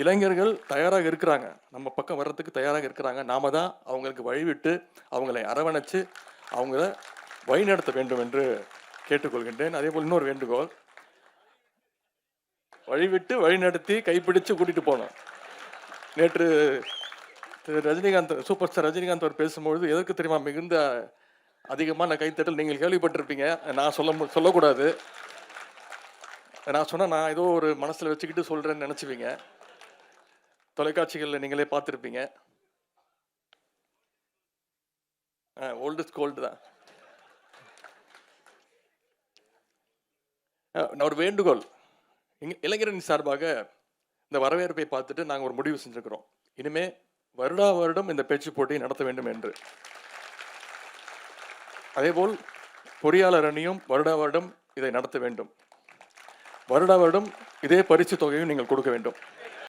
இளைஞர்கள் தயாராக இருக்கிறாங்க, நம்ம பக்கம் வர்றதுக்கு தயாராக இருக்கிறாங்க. நாம தான் அவங்களுக்கு வழிவிட்டு அவங்களை அரவணைச்சு அவங்கள வழிநடத்த வேண்டும் என்று கேட்டுக்கொள்கின்றேன். அதே போல் இன்னொரு வேண்டுகோள், வழிவிட்டு வழிநடத்தி கைப்பிடிச்சு கூட்டிட்டு போனோம். நேற்று திரு ரஜினிகாந்த், சூப்பர் ஸ்டார் ரஜினிகாந்த் அவர் பேசும்பொழுது எதற்கு தெரியுமா மிகுந்த அதிகமான கைத்தட்டல்? நீங்கள் கேள்விப்பட்டிருப்பீங்க, நான் சொல்லக்கூடாது. நான் சொன்னா நான் ஏதோ ஒரு மனசுல வச்சுக்கிட்டு சொல்றேன்னு நினைச்சுவீங்க. தொலைக்காட்சிகளில் நீங்களே பார்த்துருப்பீங்க. ஓல்டு இஸ் கோல்டு தான். ஒரு வேண்டுகோள், இளைஞரின் சார்பாக இந்த வரவேற்பை பார்த்துட்டு நாங்கள் ஒரு முடிவு செஞ்சுருக்கிறோம். இனிமே வருடா வருடம் இந்த பேச்சு போட்டியை நடத்த வேண்டும் என்று. அதேபோல் பொறியாளர் அணியும் வருடா வருடம் இதை நடத்த வேண்டும். வருடா வருடம் இதே பரிசு தொகையும் நீங்கள் கொடுக்க வேண்டும்.